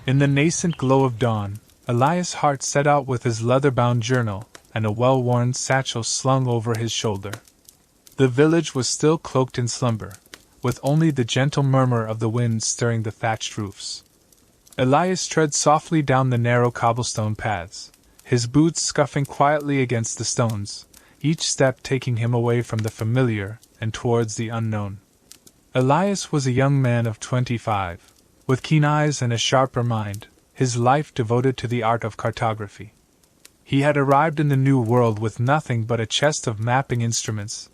In the nascent glow of dawn, Elias Hart set out with his leather-bound journal and a well-worn satchel slung over his shoulder. The village was still cloaked in slumber, with only the gentle murmur of the wind stirring the thatched roofs. Elias tread softly down the narrow cobblestone paths, his boots scuffing quietly against the stones, each step taking him away from the familiar and towards the unknown. Elias was a young man of 25, with keen eyes and a sharper mind, his life devoted to the art of cartography. He had arrived in the new world with nothing but a chest of mapping instruments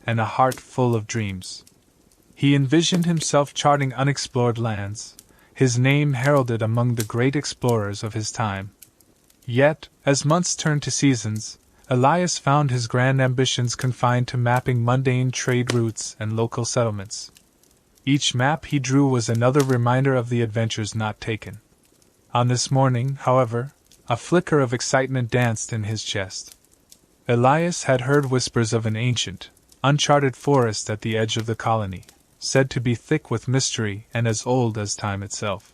and a heart full of dreams. He envisioned himself charting unexplored lands, his name heralded among the great explorers of his time. Yet, as months turned to seasons, Elias found his grand ambitions confined to mapping mundane trade routes and local settlements. Each map he drew was another reminder of the adventures not taken. On this morning, however, a flicker of excitement danced in his chest. Elias had heard whispers of an ancient, uncharted forest at the edge of the colony, said to be thick with mystery and as old as time itself.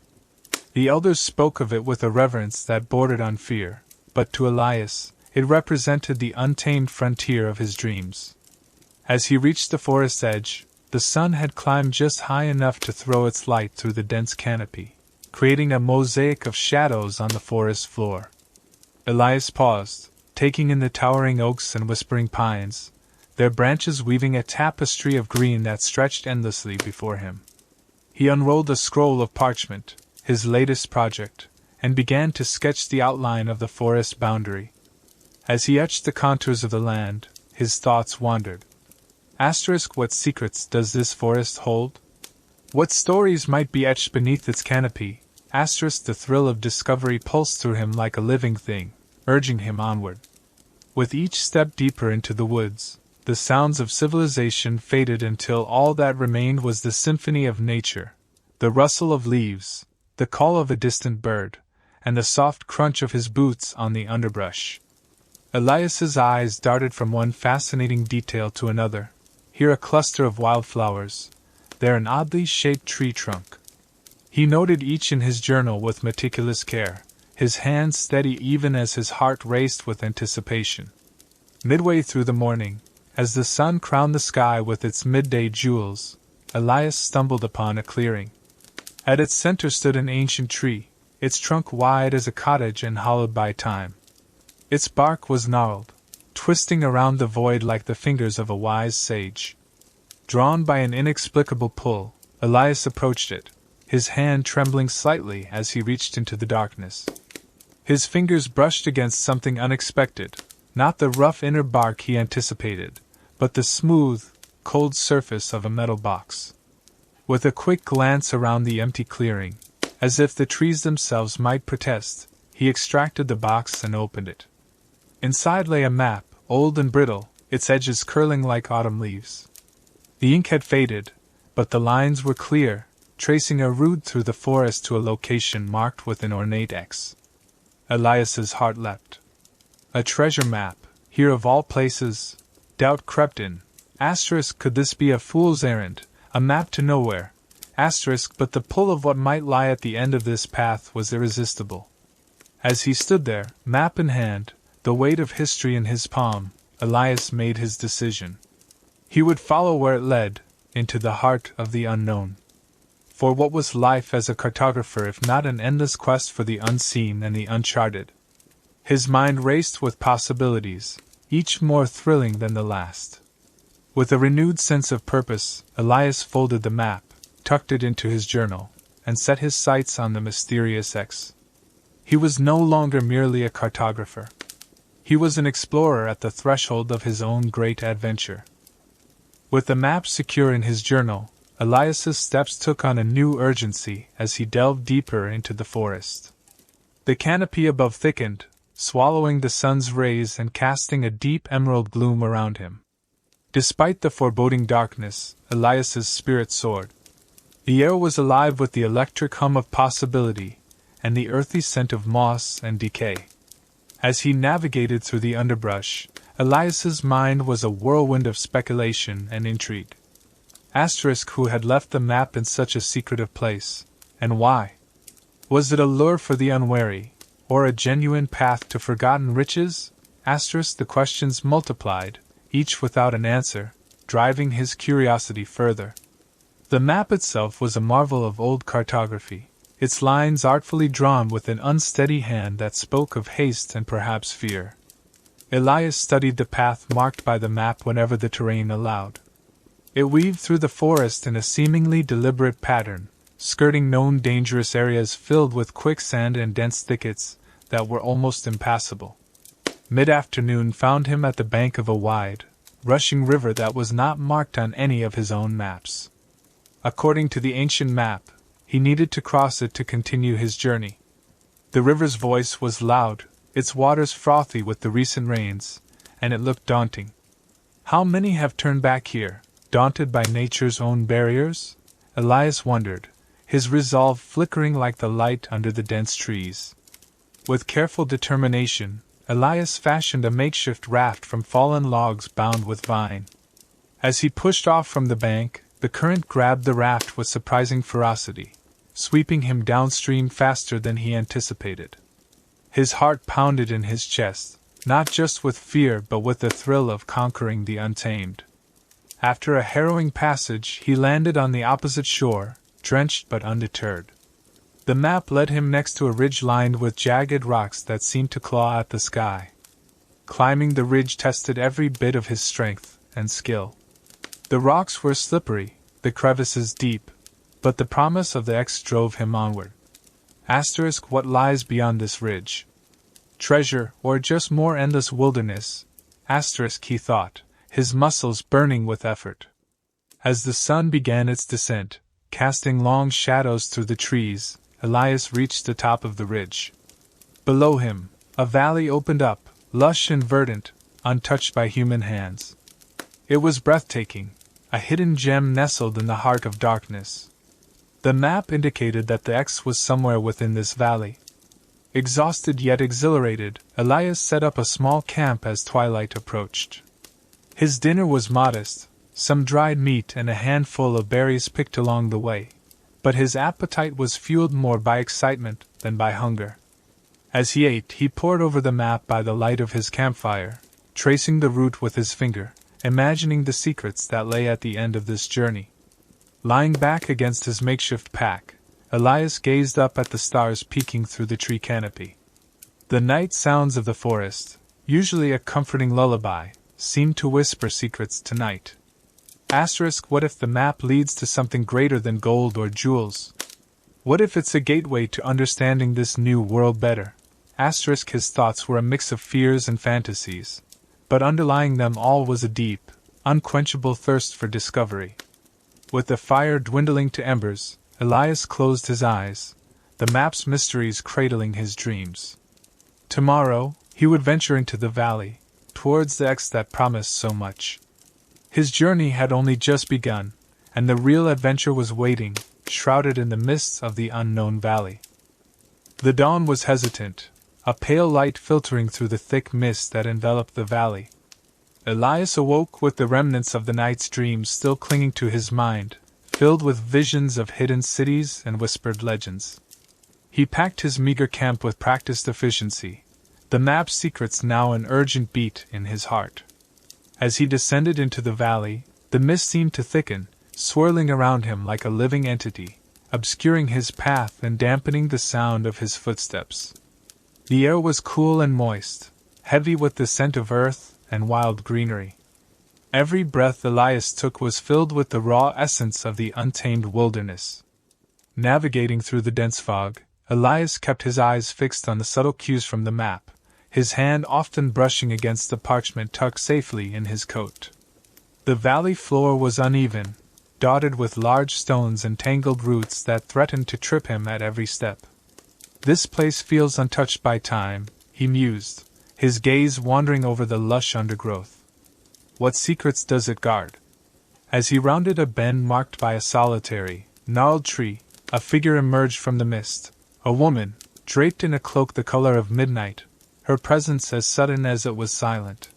The elders spoke of it with a reverence that bordered on fear, but to Elias, it represented the untamed frontier of his dreams. As he reached the forest edge, the sun had climbed just high enough to throw its light through the dense canopy, creating a mosaic of shadows on the forest floor. Elias paused, taking in the towering oaks and whispering pines, their branches weaving a tapestry of green that stretched endlessly before him. He unrolled a scroll of parchment, his latest project, and began to sketch the outline of the forest boundary. As he etched the contours of the land, his thoughts wandered. What secrets does this forest hold? What stories might be etched beneath its canopy? The thrill of discovery pulsed through him like a living thing, urging him onward. With each step deeper into the woods, the sounds of civilization faded until all that remained was the symphony of nature, the rustle of leaves, the call of a distant bird, and the soft crunch of his boots on the underbrush. Elias's eyes darted from one fascinating detail to another. Here a cluster of wildflowers, there an oddly shaped tree trunk. He noted each in his journal with meticulous care, his hands steady even as his heart raced with anticipation. Midway through the morning, as the sun crowned the sky with its midday jewels, Elias stumbled upon a clearing. At its center stood an ancient tree, its trunk wide as a cottage and hollowed by time. Its bark was gnarled, twisting around the void like the fingers of a wise sage. Drawn by an inexplicable pull, Elias approached it, his hand trembling slightly as he reached into the darkness. His fingers brushed against something unexpected, not the rough inner bark he anticipated, but the smooth, cold surface of a metal box. With a quick glance around the empty clearing, as if the trees themselves might protest, he extracted the box and opened it. Inside lay a map, old and brittle, its edges curling like autumn leaves. The ink had faded, but the lines were clear, tracing a route through the forest to a location marked with an ornate X. Elias's heart leapt. A treasure map, here of all places. Doubt crept in. Could this be a fool's errand, a map to nowhere? But the pull of what might lie at the end of this path was irresistible. As he stood there, map in hand, the weight of history in his palm, Elias made his decision. He would follow where it led, into the heart of the unknown. For what was life as a cartographer if not an endless quest for the unseen and the uncharted? His mind raced with possibilities, each more thrilling than the last. With a renewed sense of purpose, Elias folded the map, tucked it into his journal, and set his sights on the mysterious X. He was no longer merely a cartographer. He was an explorer at the threshold of his own great adventure. With the map secure in his journal, Elias's steps took on a new urgency as he delved deeper into the forest. The canopy above thickened, swallowing the sun's rays and casting a deep emerald gloom around him. Despite the foreboding darkness, Elias's spirit soared. The air was alive with the electric hum of possibility, and the earthy scent of moss and decay. As he navigated through the underbrush, Elias's mind was a whirlwind of speculation and intrigue. Who had left the map in such a secretive place, and why? Was it a lure for the unwary, or a genuine path to forgotten riches? The questions multiplied, each without an answer, driving his curiosity further. The map itself was a marvel of old cartography, its lines artfully drawn with an unsteady hand that spoke of haste and perhaps fear. Elias studied the path marked by the map whenever the terrain allowed. It weaved through the forest in a seemingly deliberate pattern, skirting known dangerous areas filled with quicksand and dense thickets that were almost impassable. Mid-afternoon found him at the bank of a wide, rushing river that was not marked on any of his own maps. According to the ancient map, he needed to cross it to continue his journey. The river's voice was loud, its waters frothy with the recent rains, and it looked daunting. How many have turned back here, daunted by nature's own barriers? Elias wondered, his resolve flickering like the light under the dense trees. With careful determination, Elias fashioned a makeshift raft from fallen logs bound with vine. As he pushed off from the bank, the current grabbed the raft with surprising ferocity, sweeping him downstream faster than he anticipated. His heart pounded in his chest, not just with fear but with the thrill of conquering the untamed. After a harrowing passage, he landed on the opposite shore, drenched but undeterred. The map led him next to a ridge lined with jagged rocks that seemed to claw at the sky. Climbing the ridge tested every bit of his strength and skill. The rocks were slippery, the crevices deep, but the promise of the X drove him onward. What lies beyond this ridge? Treasure, or just more endless wilderness? He thought, his muscles burning with effort. As the sun began its descent, casting long shadows through the trees, Elias reached the top of the ridge. Below him, a valley opened up, lush and verdant, untouched by human hands. It was breathtaking, a hidden gem nestled in the heart of darkness. The map indicated that the X was somewhere within this valley. Exhausted yet exhilarated, Elias set up a small camp as twilight approached. His dinner was modest, some dried meat and a handful of berries picked along the way, but his appetite was fueled more by excitement than by hunger. As he ate, he pored over the map by the light of his campfire, tracing the route with his finger, imagining the secrets that lay at the end of this journey. Lying back against his makeshift pack, Elias gazed up at the stars peeking through the tree canopy. The night sounds of the forest, usually a comforting lullaby, seemed to whisper secrets tonight. What if the map leads to something greater than gold or jewels? What if it's a gateway to understanding this new world better? His thoughts were a mix of fears and fantasies, but underlying them all was a deep, unquenchable thirst for discovery. With the fire dwindling to embers, Elias closed his eyes, the map's mysteries cradling his dreams. Tomorrow, he would venture into the valley, towards the X that promised so much. His journey had only just begun, and the real adventure was waiting, shrouded in the mists of the unknown valley. The dawn was hesitant, a pale light filtering through the thick mist that enveloped the valley. Elias awoke with the remnants of the night's dreams still clinging to his mind, filled with visions of hidden cities and whispered legends. He packed his meager camp with practiced efficiency, the map's secrets now an urgent beat in his heart. As he descended into the valley, the mist seemed to thicken, swirling around him like a living entity, obscuring his path and dampening the sound of his footsteps. The air was cool and moist, heavy with the scent of earth and wild greenery. Every breath Elias took was filled with the raw essence of the untamed wilderness. Navigating through the dense fog, Elias kept his eyes fixed on the subtle cues from the map, his hand often brushing against the parchment tucked safely in his coat. The valley floor was uneven, dotted with large stones and tangled roots that threatened to trip him at every step. This place feels untouched by time, he mused, his gaze wandering over the lush undergrowth. What secrets does it guard? As he rounded a bend marked by a solitary, gnarled tree, a figure emerged from the mist, a woman, draped in a cloak the color of midnight, her presence as sudden as it was silent.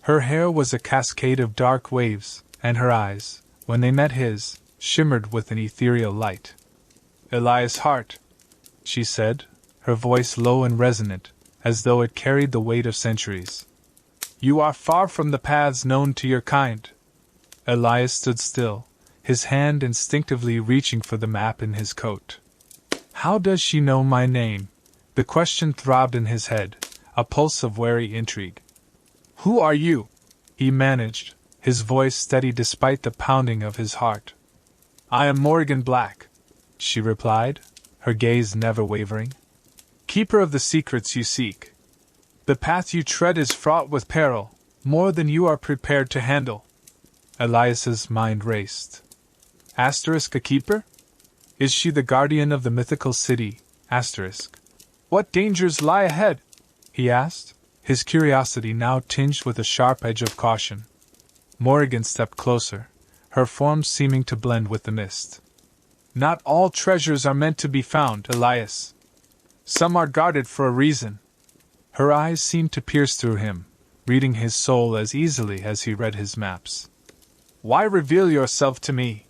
Her hair was a cascade of dark waves, and her eyes, when they met his, shimmered with an ethereal light. Elias Hart. she said, her voice low and resonant, as though it carried the weight of centuries. You are far from the paths known to your kind. Elias stood still, his hand instinctively reaching for the map in his coat. How does she know my name? The question throbbed in his head, a pulse of wary intrigue. Who are you? He managed, his voice steady despite the pounding of his heart. I am Morrigan Black, she replied, her gaze never wavering. Keeper of the secrets you seek. The path you tread is fraught with peril, more than you are prepared to handle. Elias's mind raced. Asterisk a keeper? Is she the guardian of the mythical city? Asterisk. What dangers lie ahead? He asked, his curiosity now tinged with a sharp edge of caution. Morrigan stepped closer, her form seeming to blend with the mist. Not all treasures are meant to be found, Elias. Some are guarded for a reason. Her eyes seemed to pierce through him, reading his soul as easily as he read his maps. Why reveal yourself to me?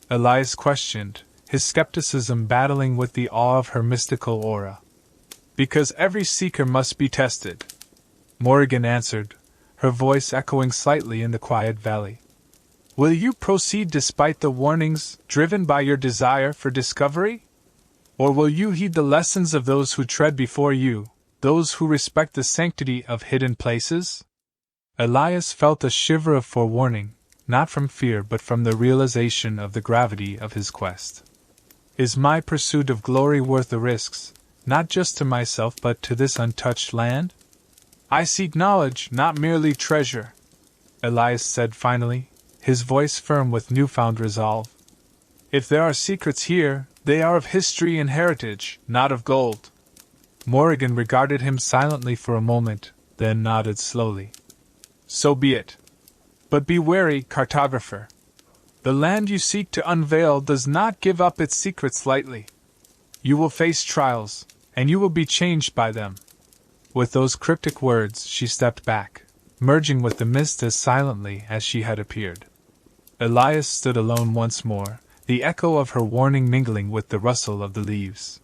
Elias questioned, his skepticism battling with the awe of her mystical aura. Because every seeker must be tested, Morrigan answered, her voice echoing slightly in the quiet valley. Will you proceed despite the warnings, driven by your desire for discovery? Or will you heed the lessons of those who tread before you, those who respect the sanctity of hidden places? Elias felt a shiver of forewarning, not from fear but from the realization of the gravity of his quest. Is my pursuit of glory worth the risks, not just to myself but to this untouched land? I seek knowledge, not merely treasure, Elias said finally, his voice firm with newfound resolve. If there are secrets here, they are of history and heritage, not of gold. Morrigan regarded him silently for a moment, then nodded slowly. So be it. But be wary, cartographer. The land you seek to unveil does not give up its secrets lightly. You will face trials, and you will be changed by them. With those cryptic words, she stepped back, merging with the mist as silently as she had appeared. Elias stood alone once more, the echo of her warning mingling with the rustle of the leaves.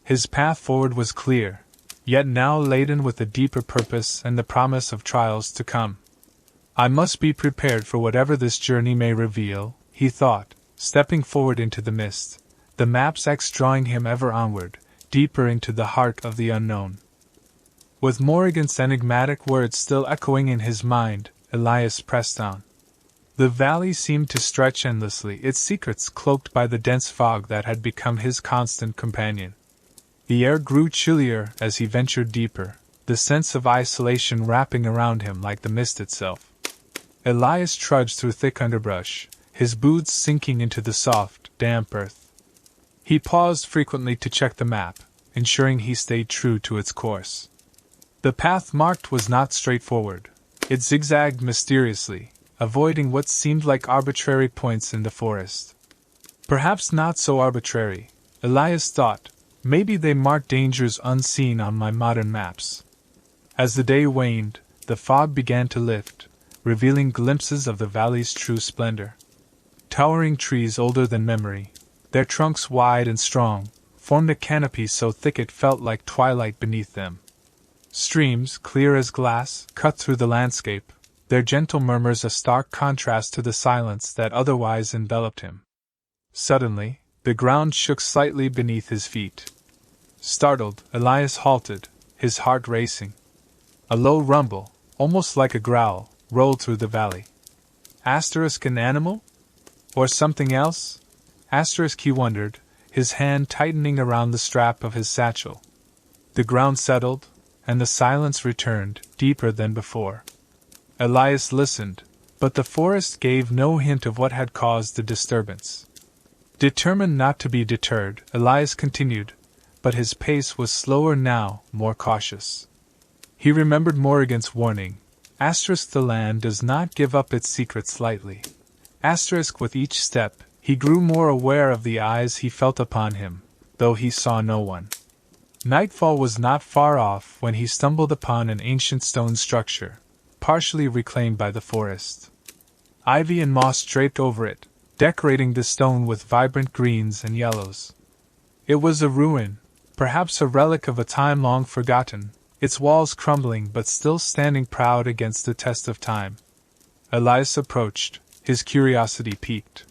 His path forward was clear, yet now laden with a deeper purpose and the promise of trials to come. I must be prepared for whatever this journey may reveal, he thought, stepping forward into the mist, the map's X drawing him ever onward, deeper into the heart of the unknown. With Morrigan's enigmatic words still echoing in his mind, Elias pressed on. The valley seemed to stretch endlessly, its secrets cloaked by the dense fog that had become his constant companion. The air grew chillier as he ventured deeper, the sense of isolation wrapping around him like the mist itself. Elias trudged through thick underbrush, his boots sinking into the soft, damp earth. He paused frequently to check the map, ensuring he stayed true to its course. The path marked was not straightforward. It zigzagged mysteriously, avoiding what seemed like arbitrary points in the forest. Perhaps not so arbitrary, Elias thought. Maybe they marked dangers unseen on my modern maps. As the day waned, the fog began to lift, revealing glimpses of the valley's true splendor. Towering trees older than memory, their trunks wide and strong, formed a canopy so thick it felt like twilight beneath them. Streams, clear as glass, cut through the landscape, their gentle murmurs a stark contrast to the silence that otherwise enveloped him. Suddenly, the ground shook slightly beneath his feet. Startled, Elias halted, his heart racing. A low rumble, almost like a growl, rolled through the valley. Asterisk an animal? Or something else? Asterisk he wondered, his hand tightening around the strap of his satchel. The ground settled, and the silence returned, deeper than before. Elias listened, but the forest gave no hint of what had caused the disturbance. Determined not to be deterred, Elias continued, but his pace was slower now, more cautious. He remembered Morrigan's warning. Asterisk the land does not give up its secrets lightly. Asterisk with each step, he grew more aware of the eyes he felt upon him, though he saw no one. Nightfall was not far off when he stumbled upon an ancient stone structure, partially reclaimed by the forest. Ivy and moss draped over it, decorating the stone with vibrant greens and yellows. It was a ruin, perhaps a relic of a time long forgotten, its walls crumbling but still standing proud against the test of time. Elias approached, his curiosity piqued.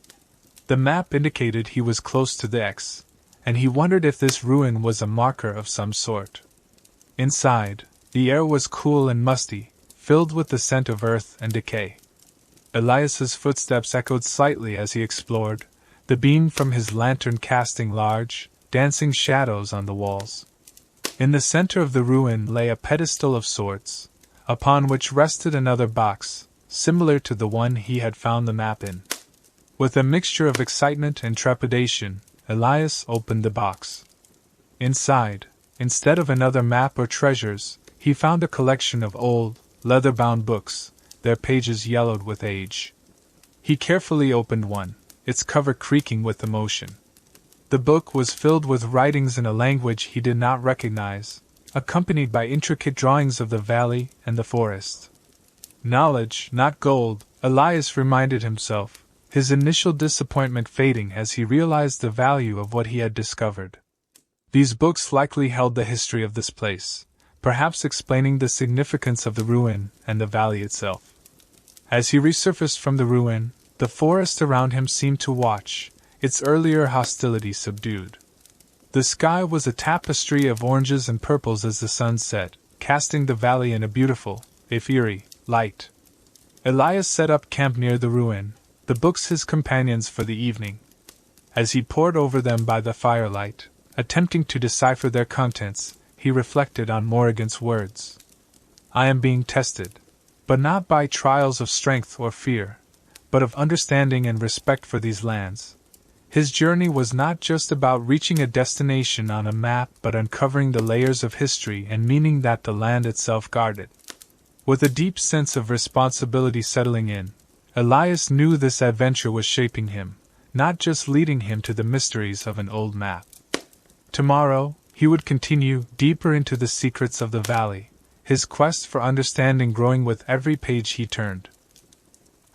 The map indicated he was close to the X, and he wondered if this ruin was a marker of some sort. Inside, the air was cool and musty, filled with the scent of earth and decay. Elias's footsteps echoed slightly as he explored, the beam from his lantern casting large, dancing shadows on the walls. In the center of the ruin lay a pedestal of sorts, upon which rested another box, similar to the one he had found the map in. With a mixture of excitement and trepidation, Elias opened the box. Inside, instead of another map or treasures, he found a collection of old, leather-bound books, their pages yellowed with age. He carefully opened one, its cover creaking with emotion. The book was filled with writings in a language he did not recognize, accompanied by intricate drawings of the valley and the forest. Knowledge, not gold, Elias reminded himself, his initial disappointment fading as he realized the value of what he had discovered. These books likely held the history of this place, perhaps explaining the significance of the ruin and the valley itself. As he resurfaced from the ruin, the forest around him seemed to watch, its earlier hostility subdued. The sky was a tapestry of oranges and purples as the sun set, casting the valley in a beautiful, if eerie, light. Elias set up camp near the ruin, the books his companions for the evening. As he pored over them by the firelight, attempting to decipher their contents, he reflected on Morrigan's words. "I am being tested, but not by trials of strength or fear, but of understanding and respect for these lands." His journey was not just about reaching a destination on a map but uncovering the layers of history and meaning that the land itself guarded. With a deep sense of responsibility settling in, Elias knew this adventure was shaping him, not just leading him to the mysteries of an old map. Tomorrow, he would continue deeper into the secrets of the valley, his quest for understanding growing with every page he turned.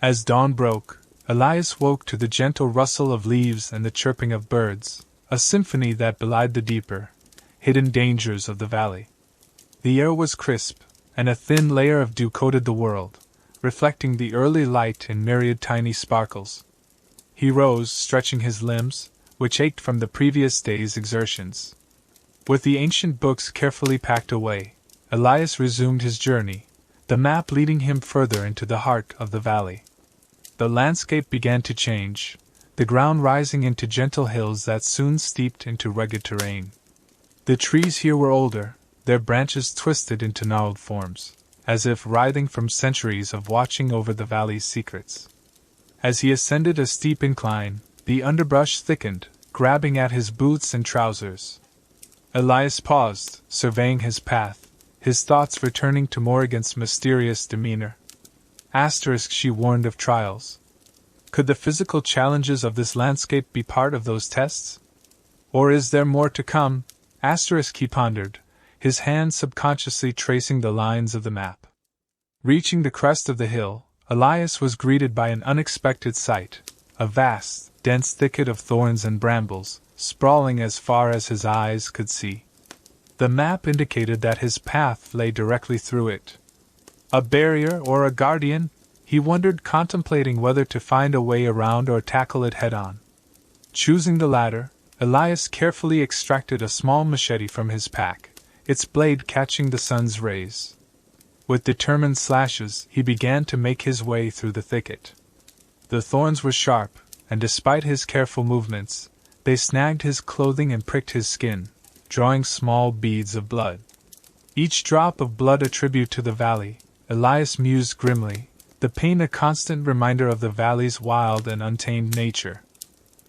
As dawn broke, Elias woke to the gentle rustle of leaves and the chirping of birds, a symphony that belied the deeper, hidden dangers of the valley. The air was crisp, and a thin layer of dew coated the world, reflecting the early light in myriad tiny sparkles. He rose, stretching his limbs, which ached from the previous day's exertions. With the ancient books carefully packed away, Elias resumed his journey, the map leading him further into the heart of the valley. The landscape began to change, the ground rising into gentle hills that soon steeped into rugged terrain. The trees here were older, their branches twisted into gnarled forms, as if writhing from centuries of watching over the valley's secrets. As he ascended a steep incline, the underbrush thickened, grabbing at his boots and trousers. Elias paused, surveying his path, his thoughts returning to Morrigan's mysterious demeanor. She warned of trials. Could the physical challenges of this landscape be part of those tests? Or is there more to come? He pondered, his hand subconsciously tracing the lines of the map. Reaching the crest of the hill, Elias was greeted by an unexpected sight, a vast, dense thicket of thorns and brambles, sprawling as far as his eyes could see. The map indicated that his path lay directly through it. A barrier or a guardian? He wondered, contemplating whether to find a way around or tackle it head-on. Choosing the latter, Elias carefully extracted a small machete from his pack, its blade catching the sun's rays. With determined slashes, he began to make his way through the thicket. The thorns were sharp, and despite his careful movements, they snagged his clothing and pricked his skin, drawing small beads of blood. Each drop of blood a tribute to the valley, Elias mused grimly, the pain a constant reminder of the valley's wild and untamed nature.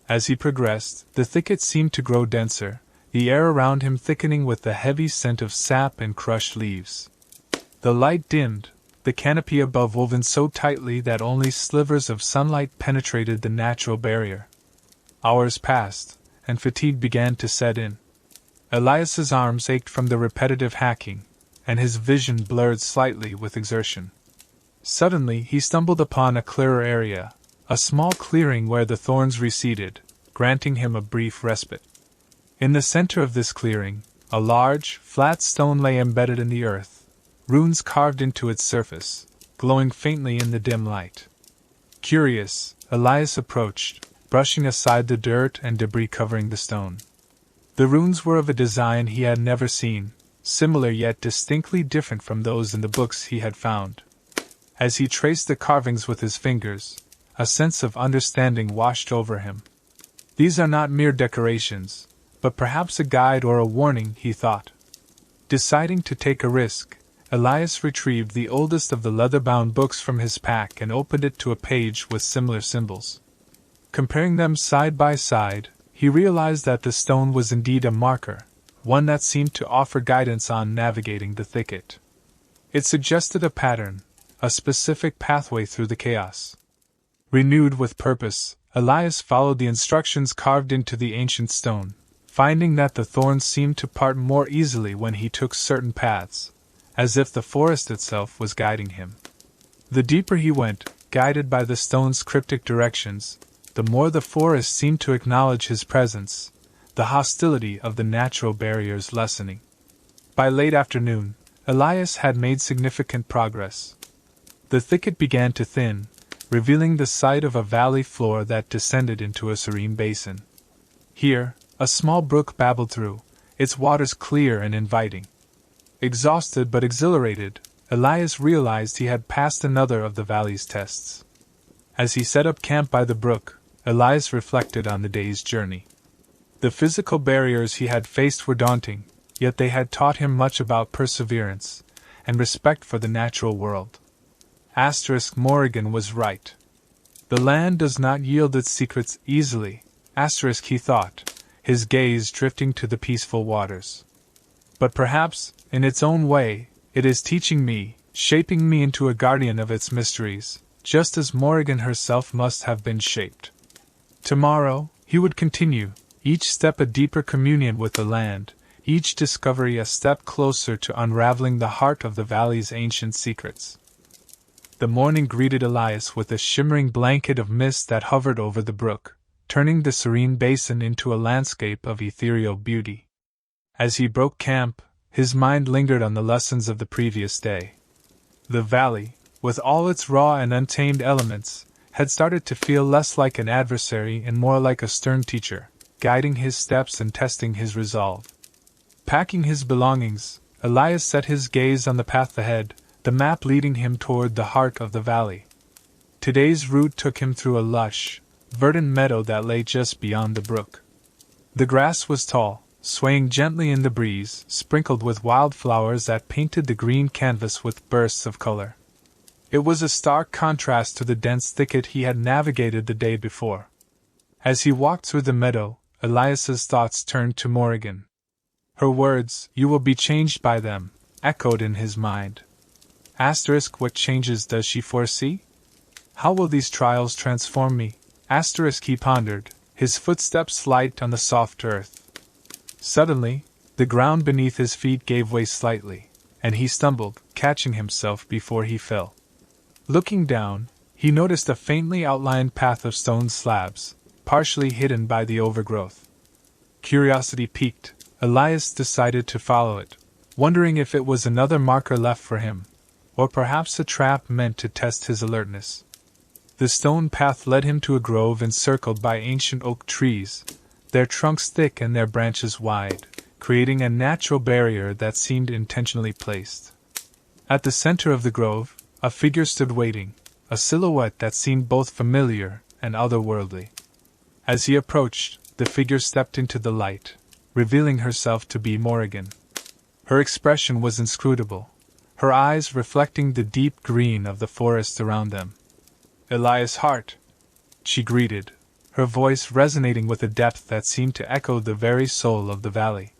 As he progressed, the thicket seemed to grow denser, the air around him thickening with the heavy scent of sap and crushed leaves. The light dimmed, the canopy above woven so tightly that only slivers of sunlight penetrated the natural barrier. Hours passed, and fatigue began to set in. Elias's arms ached from the repetitive hacking, and his vision blurred slightly with exertion. Suddenly he stumbled upon a clearer area, a small clearing where the thorns receded, granting him a brief respite. In the center of this clearing, A large, flat stone lay embedded in the earth, runes carved into its surface, glowing faintly in the dim light. Curious, Elias approached, brushing aside the dirt and debris covering the stone. The runes were of a design he had never seen, similar yet distinctly different from those in the books he had found. As he traced the carvings with his fingers, a sense of understanding washed over him. These are not mere decorations, but perhaps a guide or a warning, he thought. Deciding to take a risk, Elias retrieved the oldest of the leather-bound books from his pack and opened it to a page with similar symbols. Comparing them side by side, he realized that the stone was indeed a marker, one that seemed to offer guidance on navigating the thicket. It suggested a pattern, a specific pathway through the chaos. Renewed with purpose, Elias followed the instructions carved into the ancient stone, finding that the thorns seemed to part more easily when he took certain paths, as if the forest itself was guiding him. The deeper he went, guided by the stone's cryptic directions, the more the forest seemed to acknowledge his presence, the hostility of the natural barriers lessening. By late afternoon, Elias had made significant progress. The thicket began to thin, revealing the sight of a valley floor that descended into a serene basin. Here, a small brook babbled through, its waters clear and inviting. Exhausted but exhilarated, Elias realized he had passed another of the valley's tests. As he set up camp by the brook, Elias reflected on the day's journey. The physical barriers he had faced were daunting, yet they had taught him much about perseverance and respect for the natural world. Morrigan was right. The land does not yield its secrets easily, he thought, his gaze drifting to the peaceful waters. But perhaps, in its own way, it is teaching me, shaping me into a guardian of its mysteries, just as Morrigan herself must have been shaped. Tomorrow, he would continue, each step a deeper communion with the land, each discovery a step closer to unraveling the heart of the valley's ancient secrets. The morning greeted Elias with a shimmering blanket of mist that hovered over the brook, turning the serene basin into a landscape of ethereal beauty. As he broke camp, his mind lingered on the lessons of the previous day. The valley, with all its raw and untamed elements, had started to feel less like an adversary and more like a stern teacher, guiding his steps and testing his resolve. Packing his belongings, Elias set his gaze on the path ahead, the map leading him toward the heart of the valley. Today's route took him through a lush, verdant meadow that lay just beyond the brook. The grass was tall, swaying gently in the breeze, sprinkled with wildflowers that painted the green canvas with bursts of color. It was a stark contrast to the dense thicket he had navigated the day before. As he walked through the meadow, Elias's thoughts turned to Morrigan. Her words, "You will be changed by them," echoed in his mind. What changes does she foresee? How will these trials transform me? He pondered, his footsteps light on the soft earth. Suddenly, the ground beneath his feet gave way slightly, and he stumbled, catching himself before he fell. Looking down, he noticed a faintly outlined path of stone slabs, partially hidden by the overgrowth. Curiosity piqued, Elias decided to follow it, wondering if it was another marker left for him, or perhaps a trap meant to test his alertness. The stone path led him to a grove encircled by ancient oak trees, their trunks thick and their branches wide, creating a natural barrier that seemed intentionally placed. At the center of the grove, a figure stood waiting, a silhouette that seemed both familiar and otherworldly. As he approached, the figure stepped into the light, revealing herself to be Morrigan. Her expression was inscrutable, her eyes reflecting the deep green of the forest around them. "Elias Hart," she greeted, her voice resonating with a depth that seemed to echo the very soul of the valley.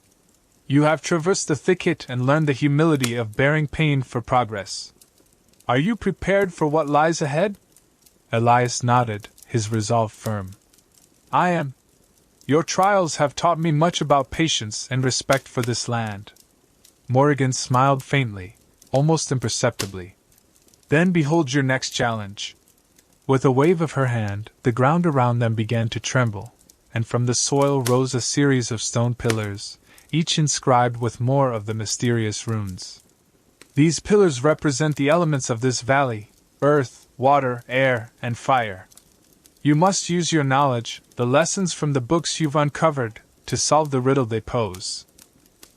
"You have traversed the thicket and learned the humility of bearing pain for progress. Are you prepared for what lies ahead?" Elias nodded, his resolve firm. "I am. Your trials have taught me much about patience and respect for this land." Morrigan smiled faintly, almost imperceptibly. "Then behold your next challenge." With a wave of her hand, the ground around them began to tremble, and from the soil rose a series of stone pillars, each inscribed with more of the mysterious runes. These pillars represent the elements of this valley: earth, water, air, and fire. You must use your knowledge, the lessons from the books you've uncovered, to solve the riddle they pose.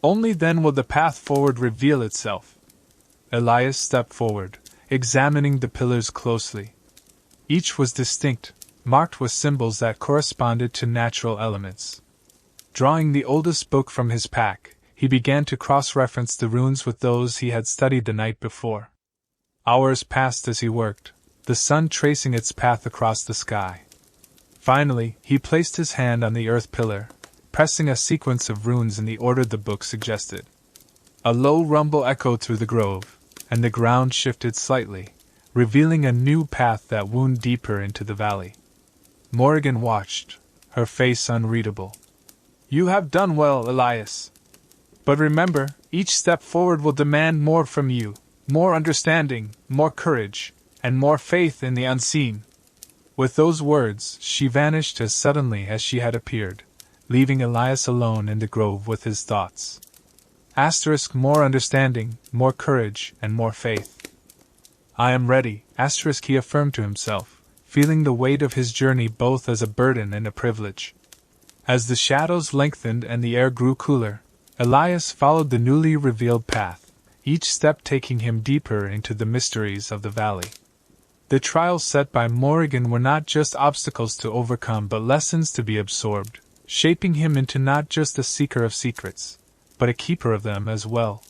Only then will the path forward reveal itself. Elias stepped forward, examining the pillars closely. Each was distinct, marked with symbols that corresponded to natural elements. Drawing the oldest book from his pack, he began to cross-reference the runes with those he had studied the night before. Hours passed as he worked, the sun tracing its path across the sky. Finally, he placed his hand on the earth pillar, pressing a sequence of runes in the order the book suggested. A low rumble echoed through the grove, and the ground shifted slightly, revealing a new path that wound deeper into the valley. Morrigan watched, her face unreadable. "You have done well, Elias. But remember, each step forward will demand more from you, more understanding, more courage, and more faith in the unseen." With those words, she vanished as suddenly as she had appeared, leaving Elias alone in the grove with his thoughts. More understanding, more courage, and more faith. "I am ready," he affirmed to himself, feeling the weight of his journey both as a burden and a privilege. As the shadows lengthened and the air grew cooler, Elias followed the newly revealed path, each step taking him deeper into the mysteries of the valley. The trials set by Morrigan were not just obstacles to overcome but lessons to be absorbed, shaping him into not just a seeker of secrets, but a keeper of them as well.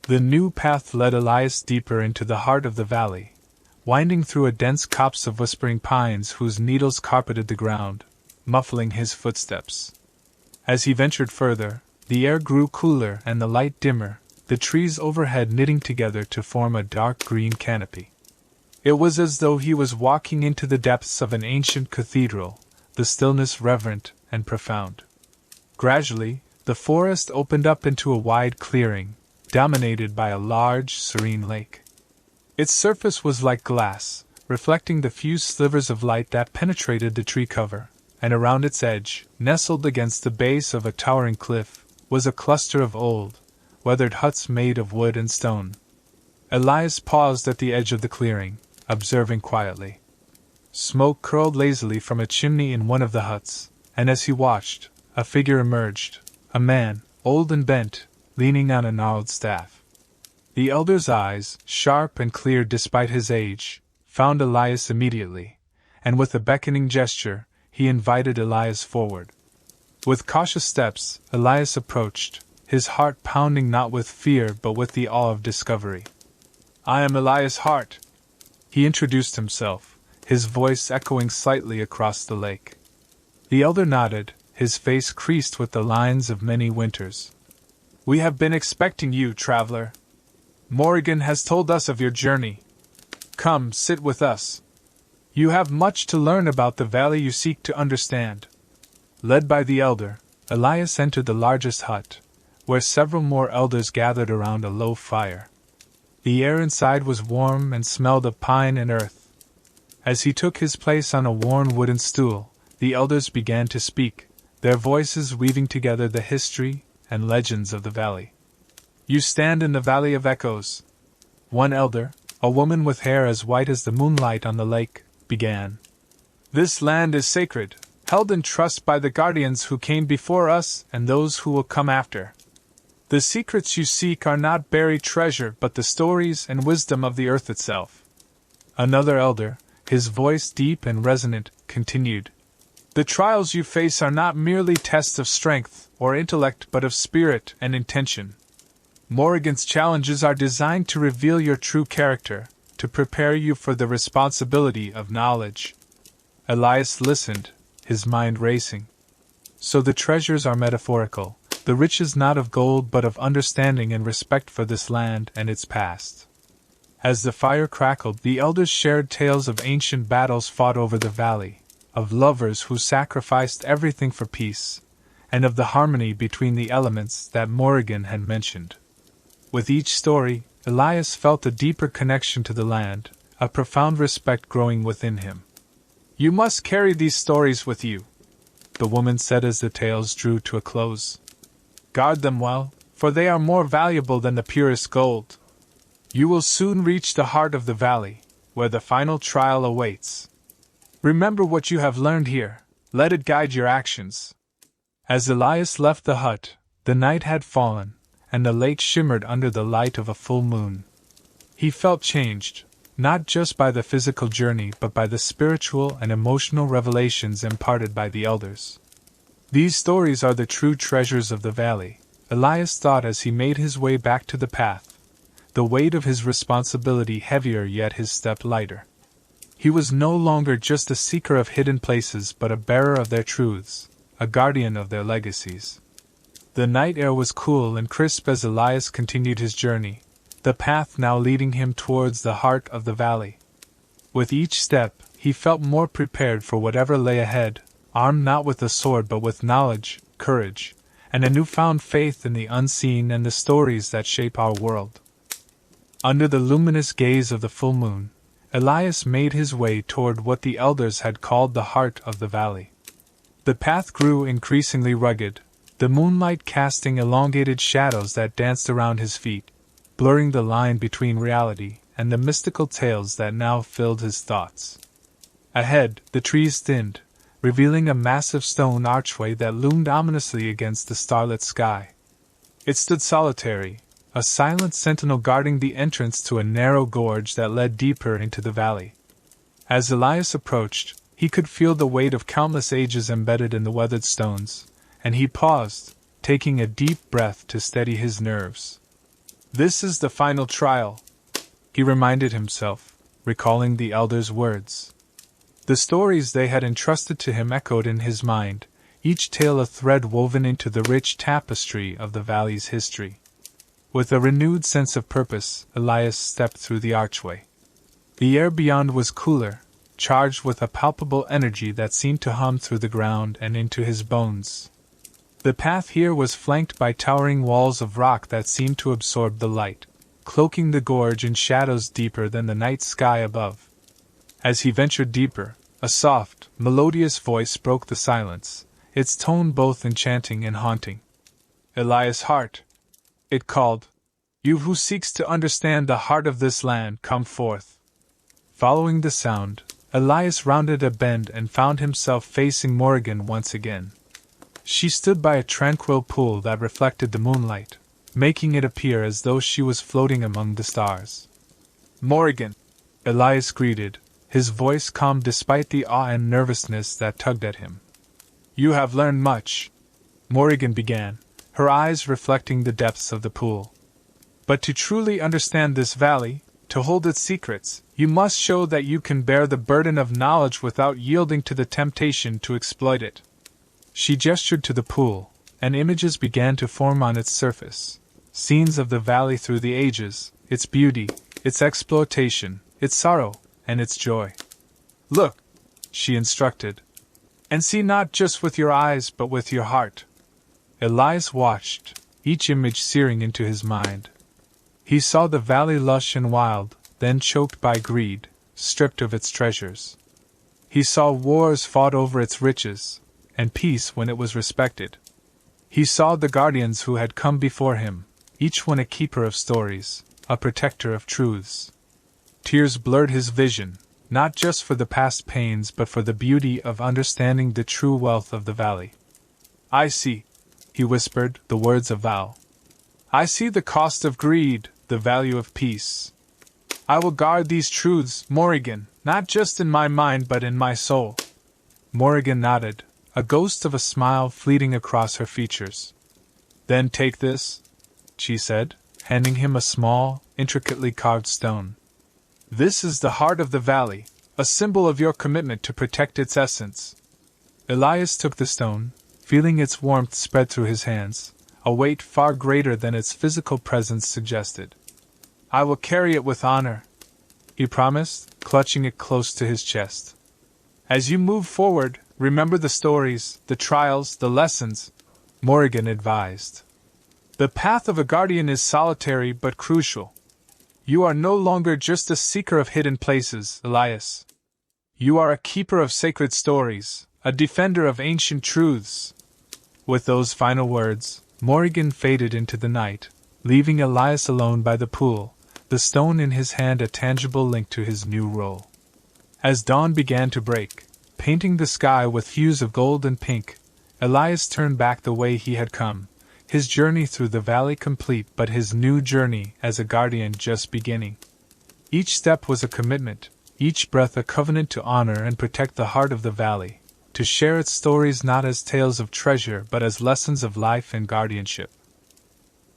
The new path led Elias deeper into the heart of the valley, winding through a dense copse of whispering pines whose needles carpeted the ground, muffling his footsteps. As he ventured further, the air grew cooler and the light dimmer, the trees overhead knitting together to form a dark green canopy. It was as though he was walking into the depths of an ancient cathedral, the stillness reverent and profound. Gradually, the forest opened up into a wide clearing, dominated by a large, serene lake. Its surface was like glass, reflecting the few slivers of light that penetrated the tree cover, and around its edge, nestled against the base of a towering cliff, was a cluster of old, weathered huts made of wood and stone. Elias paused at the edge of the clearing, observing quietly. Smoke curled lazily from a chimney in one of the huts, and as he watched, a figure emerged, a man, old and bent, leaning on a gnarled staff. The elder's eyes, sharp and clear despite his age, found Elias immediately, and with a beckoning gesture, he invited Elias forward. With cautious steps, Elias approached, his heart pounding not with fear but with the awe of discovery. "I am Elias Hart," he introduced himself, his voice echoing slightly across the lake. The elder nodded, his face creased with the lines of many winters. "We have been expecting you, traveler. Morrigan has told us of your journey. Come, sit with us. You have much to learn about the valley you seek to understand." Led by the elder, Elias entered the largest hut, where several more elders gathered around a low fire. The air inside was warm and smelled of pine and earth. As he took his place on a worn wooden stool, the elders began to speak, their voices weaving together the history and legends of the valley. "You stand in the Valley of Echoes," one elder, a woman with hair as white as the moonlight on the lake, began. "This land is sacred, held in trust by the guardians who came before us and those who will come after. The secrets you seek are not buried treasure but the stories and wisdom of the earth itself." Another elder, his voice deep and resonant, continued. "The trials you face are not merely tests of strength or intellect but of spirit and intention. Morrigan's challenges are designed to reveal your true character, to prepare you for the responsibility of knowledge." Elias listened, his mind racing. So the treasures are metaphorical, the riches not of gold but of understanding and respect for this land and its past. As the fire crackled, the elders shared tales of ancient battles fought over the valley, of lovers who sacrificed everything for peace, and of the harmony between the elements that Morrigan had mentioned. With each story, Elias felt a deeper connection to the land, a profound respect growing within him. "You must carry these stories with you," the woman said as the tales drew to a close. Guard them well, for they are more valuable than the purest gold. You will soon reach the heart of the valley, where the final trial awaits. Remember what you have learned here, let it guide your actions. As Elias left the hut, the night had fallen, and the lake shimmered under the light of a full moon. He felt changed, not just by the physical journey but by the spiritual and emotional revelations imparted by the elders. These stories are the true treasures of the valley, Elias thought as he made his way back to the path, the weight of his responsibility heavier yet his step lighter. He was no longer just a seeker of hidden places but a bearer of their truths, a guardian of their legacies. The night air was cool and crisp as Elias continued his journey, the path now leading him towards the heart of the valley. With each step, he felt more prepared for whatever lay ahead, armed not with a sword but with knowledge, courage, and a newfound faith in the unseen and the stories that shape our world. Under the luminous gaze of the full moon, Elias made his way toward what the elders had called the heart of the valley. The path grew increasingly rugged, the moonlight casting elongated shadows that danced around his feet, blurring the line between reality and the mystical tales that now filled his thoughts. Ahead, the trees thinned, revealing a massive stone archway that loomed ominously against the starlit sky. It stood solitary, a silent sentinel guarding the entrance to a narrow gorge that led deeper into the valley. As Elias approached, he could feel the weight of countless ages embedded in the weathered stones, and he paused, taking a deep breath to steady his nerves. This is the final trial, he reminded himself, recalling the elders' words. The stories they had entrusted to him echoed in his mind, each tale a thread woven into the rich tapestry of the valley's history. With a renewed sense of purpose, Elias stepped through the archway. The air beyond was cooler, charged with a palpable energy that seemed to hum through the ground and into his bones. The path here was flanked by towering walls of rock that seemed to absorb the light, cloaking the gorge in shadows deeper than the night sky above. As he ventured deeper, a soft, melodious voice broke the silence, its tone both enchanting and haunting. "Elias Hart," it called, "you who seeks to understand the heart of this land, come forth." Following the sound, Elias rounded a bend and found himself facing Morrigan once again. She stood by a tranquil pool that reflected the moonlight, making it appear as though she was floating among the stars. "Morrigan," Elias greeted, his voice calm despite the awe and nervousness that tugged at him. "You have learned much," Morrigan began, her eyes reflecting the depths of the pool. "But to truly understand this valley, to hold its secrets, you must show that you can bear the burden of knowledge without yielding to the temptation to exploit it." She gestured to the pool, and images began to form on its surface, scenes of the valley through the ages, its beauty, its exploitation, its sorrow, and its joy. "Look," she instructed, "and see not just with your eyes but with your heart." Elias watched, each image searing into his mind. He saw the valley lush and wild, then choked by greed, stripped of its treasures. He saw wars fought over its riches, and peace when it was respected. He saw the guardians who had come before him, each one a keeper of stories, a protector of truths. Tears blurred his vision, not just for the past pains but for the beauty of understanding the true wealth of the valley. "I see," he whispered, the words of vow. "I see the cost of greed, the value of peace. I will guard these truths, Morrigan, not just in my mind but in my soul." Morrigan nodded, a ghost of a smile fleeting across her features. "Then take this," she said, handing him a small, intricately carved stone. "This is the heart of the valley, a symbol of your commitment to protect its essence." Elias took the stone, feeling its warmth spread through his hands, a weight far greater than its physical presence suggested. "I will carry it with honor," he promised, clutching it close to his chest. "As you move forward, remember the stories, the trials, the lessons," Morrigan advised. "The path of a guardian is solitary but crucial. You are no longer just a seeker of hidden places, Elias. You are a keeper of sacred stories, a defender of ancient truths." With those final words, Morrigan faded into the night, leaving Elias alone by the pool, the stone in his hand a tangible link to his new role. As dawn began to break, painting the sky with hues of gold and pink, Elias turned back the way he had come, his journey through the valley complete but his new journey as a guardian just beginning. Each step was a commitment, each breath a covenant to honor and protect the heart of the valley, to share its stories not as tales of treasure but as lessons of life and guardianship.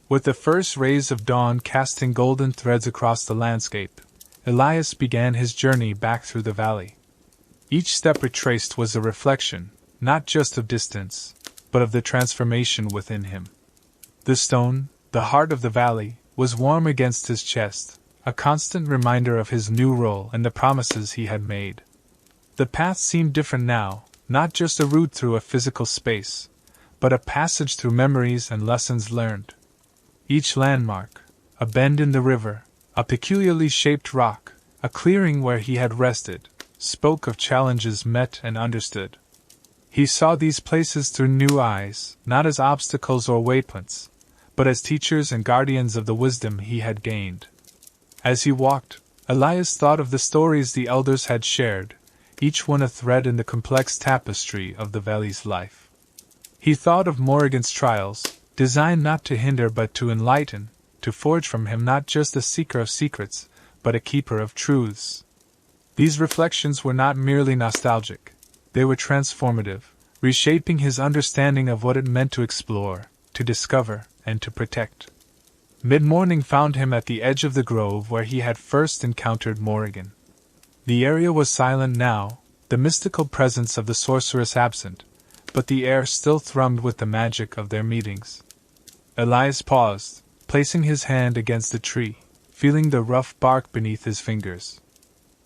With the first rays of dawn casting golden threads across the landscape, Elias began his journey back through the valley. Each step retraced was a reflection, not just of distance, but of the transformation within him. The stone, the heart of the valley, was warm against his chest, a constant reminder of his new role and the promises he had made. The path seemed different now, not just a route through a physical space, but a passage through memories and lessons learned. Each landmark, a bend in the river, a peculiarly shaped rock, a clearing where he had rested, spoke of challenges met and understood. He saw these places through new eyes, not as obstacles or waypoints, but as teachers and guardians of the wisdom he had gained. As he walked, Elias thought of the stories the elders had shared, each one a thread in the complex tapestry of the valley's life. He thought of Morrigan's trials, designed not to hinder but to enlighten, to forge from him not just a seeker of secrets, but a keeper of truths. These reflections were not merely nostalgic, they were transformative, reshaping his understanding of what it meant to explore, to discover, and to protect. Mid-morning found him at the edge of the grove where he had first encountered Morrigan. The area was silent now, the mystical presence of the sorceress absent, but the air still thrummed with the magic of their meetings. Elias paused, placing his hand against the tree, feeling the rough bark beneath his fingers.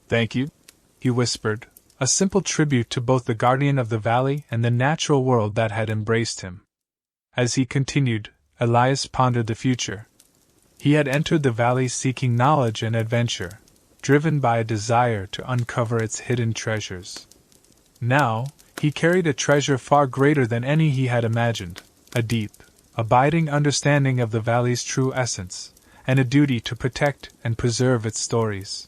"Thank you," he whispered, a simple tribute to both the guardian of the valley and the natural world that had embraced him. As he continued, Elias pondered the future. He had entered the valley seeking knowledge and adventure, driven by a desire to uncover its hidden treasures. Now, he carried a treasure far greater than any he had imagined, a deep, abiding understanding of the valley's true essence, and a duty to protect and preserve its stories.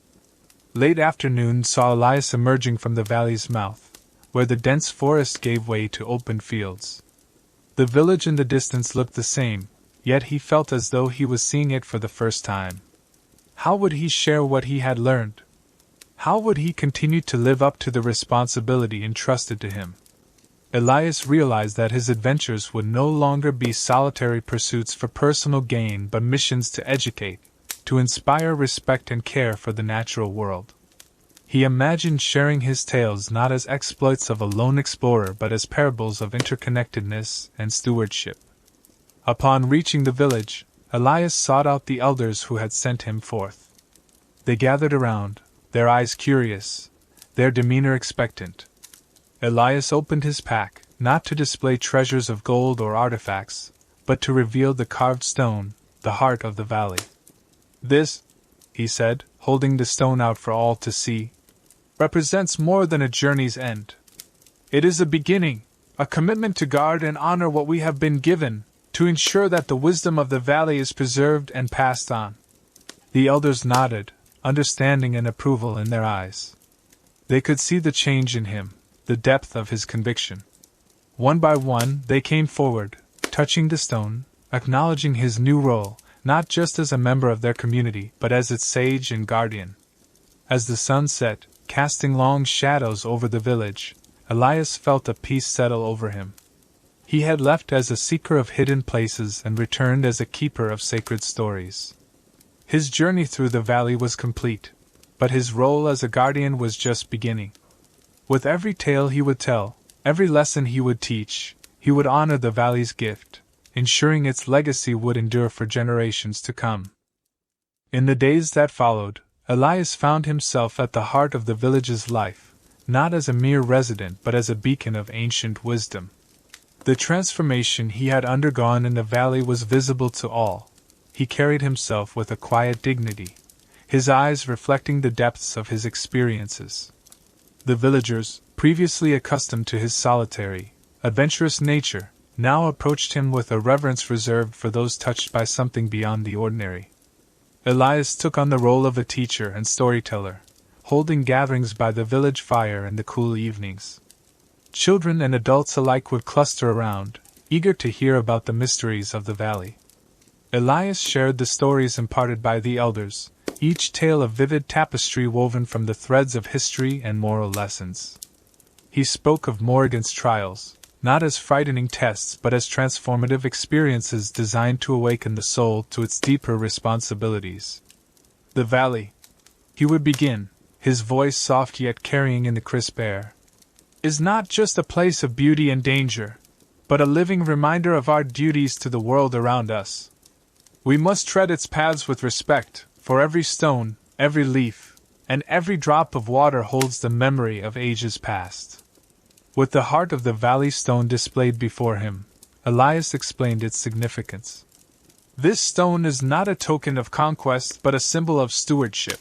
Late afternoon saw Elias emerging from the valley's mouth, where the dense forest gave way to open fields. The village in the distance looked the same, yet he felt as though he was seeing it for the first time. How would he share what he had learned? How would he continue to live up to the responsibility entrusted to him? Elias realized that his adventures would no longer be solitary pursuits for personal gain but missions to educate, to inspire respect and care for the natural world. He imagined sharing his tales not as exploits of a lone explorer but as parables of interconnectedness and stewardship. Upon reaching the village, Elias sought out the elders who had sent him forth. They gathered around, their eyes curious, their demeanor expectant. Elias opened his pack, not to display treasures of gold or artifacts, but to reveal the carved stone, the heart of the valley. "This," he said, holding the stone out for all to see, "represents more than a journey's end. It is a beginning, a commitment to guard and honor what we have been given, to ensure that the wisdom of the valley is preserved and passed on." The elders nodded, understanding and approval in their eyes. They could see the change in him, the depth of his conviction. One by one they came forward, touching the stone, acknowledging his new role, not just as a member of their community but as its sage and guardian. As the sun set, casting long shadows over the village, Elias felt a peace settle over him. He had left as a seeker of hidden places and returned as a keeper of sacred stories. His journey through the valley was complete, but his role as a guardian was just beginning. With every tale he would tell, every lesson he would teach, he would honor the valley's gift, ensuring its legacy would endure for generations to come. In the days that followed, Elias found himself at the heart of the village's life, not as a mere resident but as a beacon of ancient wisdom. The transformation he had undergone in the valley was visible to all. He carried himself with a quiet dignity, his eyes reflecting the depths of his experiences. The villagers, previously accustomed to his solitary, adventurous nature, now approached him with a reverence reserved for those touched by something beyond the ordinary. Elias took on the role of a teacher and storyteller, holding gatherings by the village fire in the cool evenings. Children and adults alike would cluster around, eager to hear about the mysteries of the valley. Elias shared the stories imparted by the elders, each tale a vivid tapestry woven from the threads of history and moral lessons. He spoke of Morrigan's trials, not as frightening tests but as transformative experiences designed to awaken the soul to its deeper responsibilities. The valley, he would begin, his voice soft yet carrying in the crisp air, is not just a place of beauty and danger, but a living reminder of our duties to the world around us. We must tread its paths with respect, for every stone, every leaf, and every drop of water holds the memory of ages past. With the heart of the valley stone displayed before him, Elias explained its significance. This stone is not a token of conquest but a symbol of stewardship.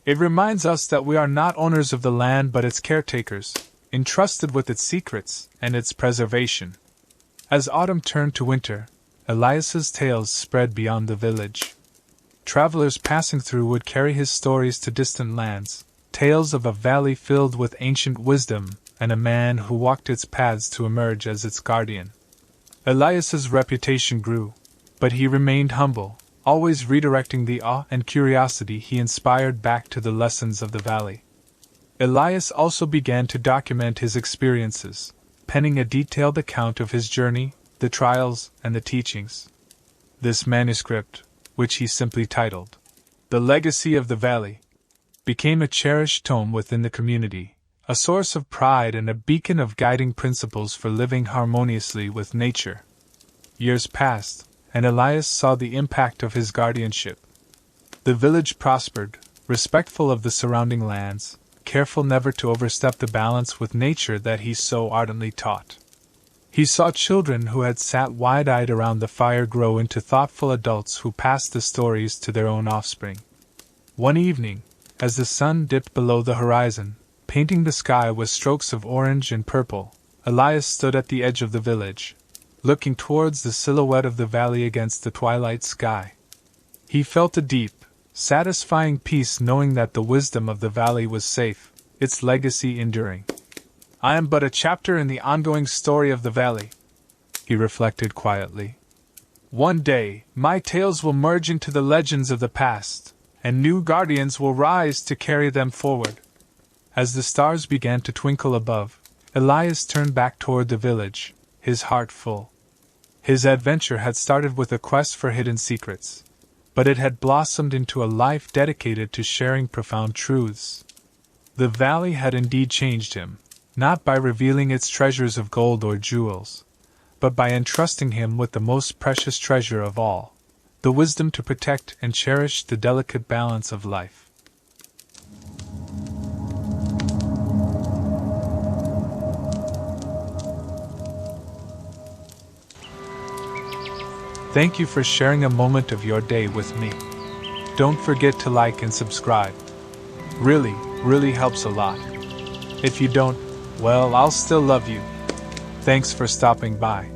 It reminds us that we are not owners of the land but its caretakers, entrusted with its secrets and its preservation. As autumn turned to winter, Elias's tales spread beyond the village. Travelers passing through would carry his stories to distant lands, tales of a valley filled with ancient wisdom and a man who walked its paths to emerge as its guardian. Elias's reputation grew, but he remained humble, always redirecting the awe and curiosity he inspired back to the lessons of the valley. Elias also began to document his experiences, penning a detailed account of his journey, the trials, and the teachings. This manuscript, which he simply titled, "The Legacy of the Valley," became a cherished tome within the community, a source of pride and a beacon of guiding principles for living harmoniously with nature. Years passed, and Elias saw the impact of his guardianship. The village prospered, respectful of the surrounding lands, careful never to overstep the balance with nature that he so ardently taught. He saw children who had sat wide-eyed around the fire grow into thoughtful adults who passed the stories to their own offspring. One evening, as the sun dipped below the horizon, painting the sky with strokes of orange and purple, Elias stood at the edge of the village, looking towards the silhouette of the valley against the twilight sky. He felt a deep, satisfying peace knowing that the wisdom of the valley was safe, its legacy enduring. "I am but a chapter in the ongoing story of the valley," he reflected quietly. "One day, my tales will merge into the legends of the past, and new guardians will rise to carry them forward." As the stars began to twinkle above, Elias turned back toward the village, his heart full. His adventure had started with a quest for hidden secrets, but it had blossomed into a life dedicated to sharing profound truths. The valley had indeed changed him, not by revealing its treasures of gold or jewels, but by entrusting him with the most precious treasure of all, the wisdom to protect and cherish the delicate balance of life. Thank you for sharing a moment of your day with me. Don't forget to like and subscribe. Really helps a lot. If you don't, well, I'll still love you. Thanks for stopping by.